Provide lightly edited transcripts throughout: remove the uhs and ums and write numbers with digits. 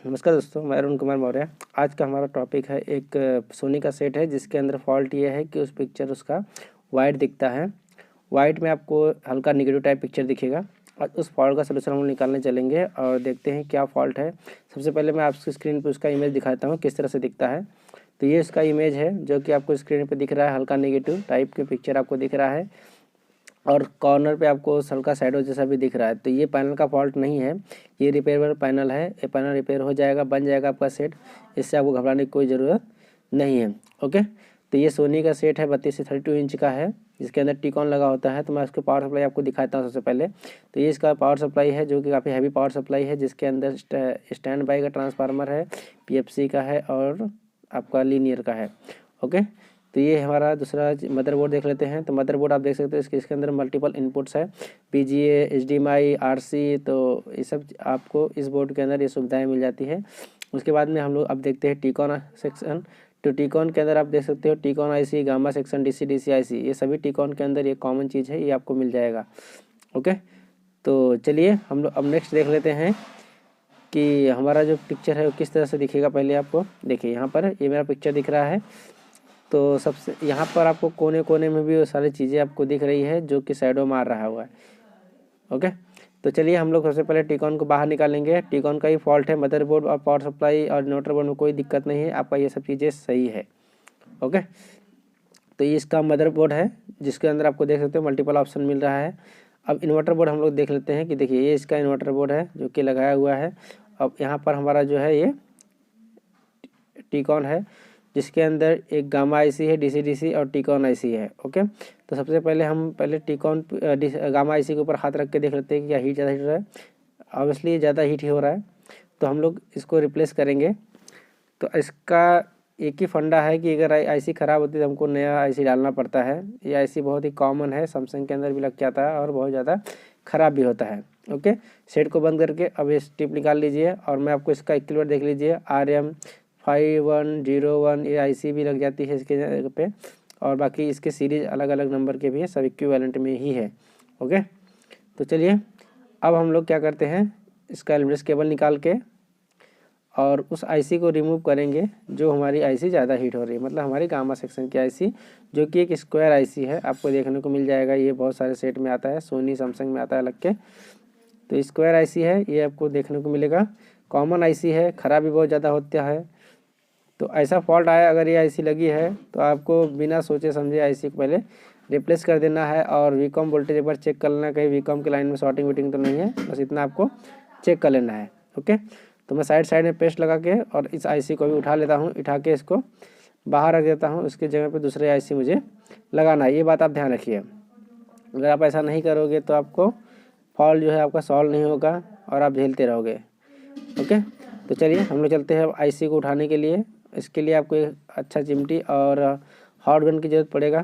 नमस्कार दोस्तों, मैं अरुण कुमार मौर्य। आज का हमारा टॉपिक है एक सोनी का सेट है जिसके अंदर फॉल्ट ये है कि उस पिक्चर उसका वाइट दिखता है। वाइट में आपको हल्का नेगेटिव टाइप पिक्चर दिखेगा और उस फॉल्ट का सलूशन हम लोग निकालने चलेंगे और देखते हैं क्या फॉल्ट है। सबसे पहले मैं आपकी स्क्रीन पर उसका इमेज दिखाता हूँ किस तरह से दिखता है। तो ये इसका इमेज है जो कि आपको स्क्रीन पर दिख रहा है। हल्का नेगेटिव टाइप के पिक्चर आपको दिख रहा है और कॉर्नर पे आपको हल्का शैडो जैसा भी दिख रहा है। तो ये पैनल का फॉल्ट नहीं है, ये रिपेयरेबल पैनल है। ये पैनल रिपेयर हो जाएगा, बन जाएगा आपका सेट। इससे आपको घबराने की कोई ज़रूरत नहीं है। ओके, तो ये सोनी का सेट है, 32 से 32 इंच का है जिसके अंदर टीकॉन लगा होता है। तो मैं उसके पावर सप्लाई आपको दिखाता हूँ सबसे पहले। तो ये इसका पावर सप्लाई है जो कि काफ़ी हैवी पावर सप्लाई है, जिसके अंदर स्टैंड बाई का ट्रांसफार्मर है, PFC का है और आपका लीनियर का है। ओके, तो ये हमारा दूसरा मदरबोर्ड देख लेते हैं। तो मदरबोर्ड आप देख सकते हो इसके अंदर मल्टीपल इनपुट्स है, PGA, HDMI, RC। तो ये सब आपको इस बोर्ड के अंदर ये सुविधाएं मिल जाती है। उसके बाद में हम लोग अब देखते हैं टीकॉन सेक्शन। तो टीकॉन के अंदर आप देख सकते हो टीकॉन IC, gamma section, DC IC, ये सभी टीकॉन के अंदर ये कॉमन चीज़ है, ये आपको मिल जाएगा। ओके, तो चलिए हम लोग अब नेक्स्ट देख लेते हैं कि हमारा जो पिक्चर है वो किस तरह से दिखेगा। पहले आपको देखिए, यहाँ पर ये मेरा पिक्चर दिख रहा है। तो सबसे यहाँ पर आपको कोने कोने में भी वो सारी चीज़ें आपको दिख रही है जो कि शैडो मार रहा हुआ है। ओके, तो चलिए हम लोग सबसे पहले टीकॉन को बाहर निकालेंगे। टीकॉन का ही फॉल्ट है, मदरबोर्ड और पावर सप्लाई और इन्वर्टर बोर्ड में कोई दिक्कत नहीं है, आपका ये सब चीज़ें सही है। ओके, तो ये इसका मदरबोर्ड है जिसके अंदर आपको देख सकते हो मल्टीपल ऑप्शन मिल रहा है। अब इन्वर्टर बोर्ड हम लोग देख लेते हैं कि देखिए ये इसका इन्वर्टर बोर्ड है जो कि लगाया हुआ है। अब यहाँ पर हमारा जो है ये टीकॉन है जिसके अंदर एक गामा IC है, DC और टीकॉन IC है। ओके, तो सबसे पहले हम टीकॉन गामा IC के ऊपर हाथ रख के देख लेते हैं कि क्या हीट ज़्यादा हीट हो रहा है। ऑब्वियसली ये ज़्यादा हीट ही हो रहा है, तो हम लोग इसको रिप्लेस करेंगे। तो इसका एक ही फंडा है कि अगर IC ख़राब होती है तो हमको नया IC डालना पड़ता है। ये IC बहुत ही कॉमन है, सैमसंग के अंदर भी लग जाता है और बहुत ज़्यादा ख़राब भी होता है। ओके, सेट को बंद करके अब ये टिप निकाल लीजिए और मैं आपको इसका इक्विवेलेंट देख लीजिए। RM5101 ये IC भी लग जाती है इसके जगह पे, और बाकी इसके सीरीज अलग अलग नंबर के भी है, सब इक्विवेलेंट में ही है। ओके, तो चलिए अब हम लोग क्या करते हैं, इसका एल्यूमिनियम केबल निकाल के और उस IC को रिमूव करेंगे जो हमारी IC ज़्यादा हीट हो रही है, मतलब हमारी गामा सेक्शन की IC जो कि एक स्क्वायर IC है, आपको देखने को मिल जाएगा। ये बहुत सारे सेट में आता है, सोनी सैमसंग में आता है अलग के। तो स्क्वायर IC है, ये आपको देखने को मिलेगा। कॉमन IC है, ख़राब भी बहुत ज़्यादा होता है। तो ऐसा फॉल्ट आया अगर ये IC लगी है तो आपको बिना सोचे समझे IC को पहले रिप्लेस कर देना है और वीकॉम वोल्टेज एक बार चेक कर लेना, कहीं वीकॉम की लाइन में शॉर्टिंग वीटिंग तो नहीं है, बस इतना आपको चेक कर लेना है। ओके, तो मैं साइड में पेस्ट लगा के और इस IC को भी उठा लेता हूँ, उठा के इसको बाहर रख देता हूँ। उसकी जगह पे दूसरे IC मुझे लगाना है, ये बात आप ध्यान रखिए। अगर आप ऐसा नहीं करोगे तो आपको फॉल्ट जो है आपका सॉल्व नहीं होगा और आप झेलते रहोगे। ओके, तो चलिए हम लोग चलते हैं IC को उठाने के लिए। इसके लिए आपको एक अच्छा चिमटी और हॉट गन की ज़रूरत पड़ेगा।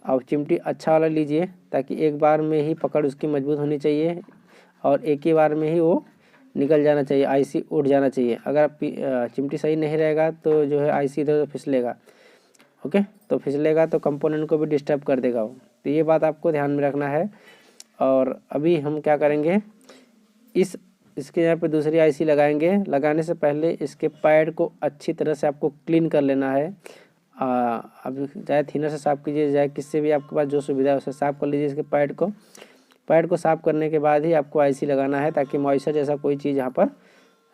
अब चिमटी अच्छा वाला लीजिए ताकि एक बार में ही पकड़ उसकी मजबूत होनी चाहिए और एक ही बार में ही वो निकल जाना चाहिए, IC उठ जाना चाहिए। अगर चिमटी सही नहीं रहेगा तो जो है IC इधर फिसलेगा। ओके, तो फिसलेगा तो कंपोनेंट को भी डिस्टर्ब कर देगा वो। तो ये बात आपको ध्यान में रखना है। और अभी हम क्या करेंगे, इसके यहाँ पे दूसरी IC लगाएंगे। लगाने से पहले इसके पैड को अच्छी तरह से आपको क्लीन कर लेना है। अब चाहे थिनर से साफ़ कीजिए, चाहे किससे भी आपके पास जो सुविधा है उससे साफ़ कर लीजिए इसके पैड को साफ़ करने के बाद ही आपको IC लगाना है ताकि मॉइस्चर जैसा कोई चीज़ यहाँ पर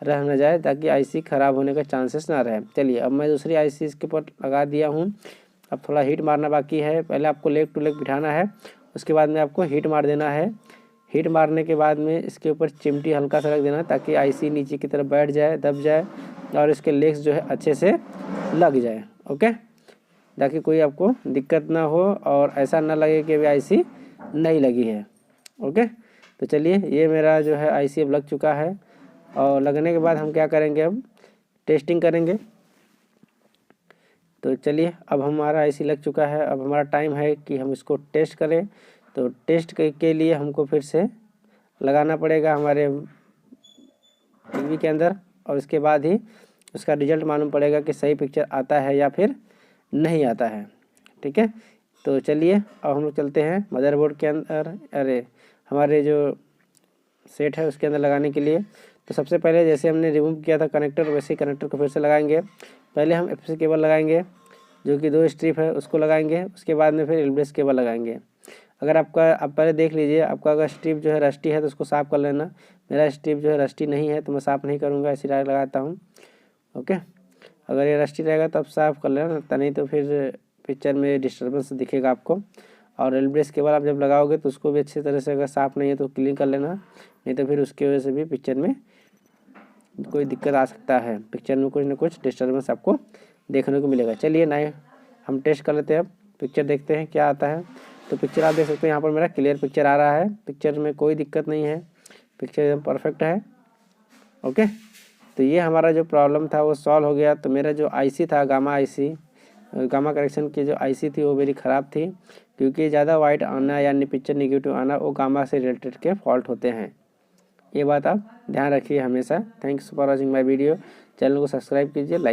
रह न जाए, ताकि IC ख़राब होने का चांसेस ना रहे। चलिए अब मैं दूसरी IC इसके ऊपर लगा दिया हूँ। अब थोड़ा हीट मारना बाकी है। पहले आपको लेग टू लेग बिठाना है, उसके बाद में आपको हीट मार देना है। हीट मारने के बाद में इसके ऊपर चिमटी हल्का सा रख देना ताकि IC नीचे की तरफ बैठ जाए, दब जाए और इसके लेग्स जो है अच्छे से लग जाए। ओके, ताकि कोई आपको दिक्कत ना हो और ऐसा ना लगे कि अभी IC नहीं लगी है। ओके, तो चलिए ये मेरा जो है IC अब लग चुका है और लगने के बाद हम क्या करेंगे, अब टेस्टिंग करेंगे। तो चलिए अब हमारा IC लग चुका है, अब हमारा टाइम है कि हम इसको टेस्ट करें। तो टेस्ट के लिए हमको फिर से लगाना पड़ेगा हमारे टीवी के अंदर और उसके बाद ही उसका रिजल्ट मालूम पड़ेगा कि सही पिक्चर आता है या फिर नहीं आता है। ठीक है, तो चलिए अब हम लोग चलते हैं मदरबोर्ड के अंदर, अरे हमारे जो सेट है उसके अंदर लगाने के लिए। तो सबसे पहले जैसे हमने रिमूव किया था कनेक्टर, वैसे ही कनेक्टर को फिर से लगाएंगे। पहले हम FC केबल लगाएंगे जो कि 2 स्ट्रिप है उसको लगाएंगे, उसके बाद में फिर एल्ब्रेस केबल लगाएंगे। अगर आप पहले देख लीजिए, आपका अगर स्ट्रिप जो है रस्टी है तो उसको साफ़ कर लेना। मेरा स्ट्रिप जो है रस्टी नहीं है तो मैं साफ़ नहीं करूँगा, ऐसी डायरेक्ट लगाता हूँ। ओके, अगर ये रस्टी रहेगा तो आप साफ़ कर लेना, नहीं तो फिर पिक्चर में डिस्टर्बेंस दिखेगा आपको। और एल्ब्रेस केबल आप जब लगाओगे तो उसको भी अच्छी तरह से, अगर साफ़ नहीं है तो क्लीन कर लेना, नहीं तो फिर उसकी वजह से भी पिक्चर में कोई दिक्कत आ सकता है, पिक्चर में कुछ ना कुछ डिस्टर्बेंस आपको देखने को मिलेगा। चलिए ना हम टेस्ट कर लेते हैं, अब पिक्चर देखते हैं क्या आता है। तो पिक्चर आप देख सकते हैं यहाँ पर मेरा क्लियर पिक्चर आ रहा है, पिक्चर में कोई दिक्कत नहीं है, पिक्चर एकदम परफेक्ट है। ओके, तो ये हमारा जो प्रॉब्लम था वो सॉल्व हो गया। तो मेरा जो IC था गामा करेक्शन की जो IC थी वो मेरी ख़राब थी, क्योंकि ज़्यादा वाइट आना यानी पिक्चर निगेटिव आना वो गामा से रिलेटेड के फॉल्ट होते हैं। ये बात आप ध्यान रखिए हमेशा। Thanks for watching my video. Channel को सब्सक्राइब कीजिए, लाइक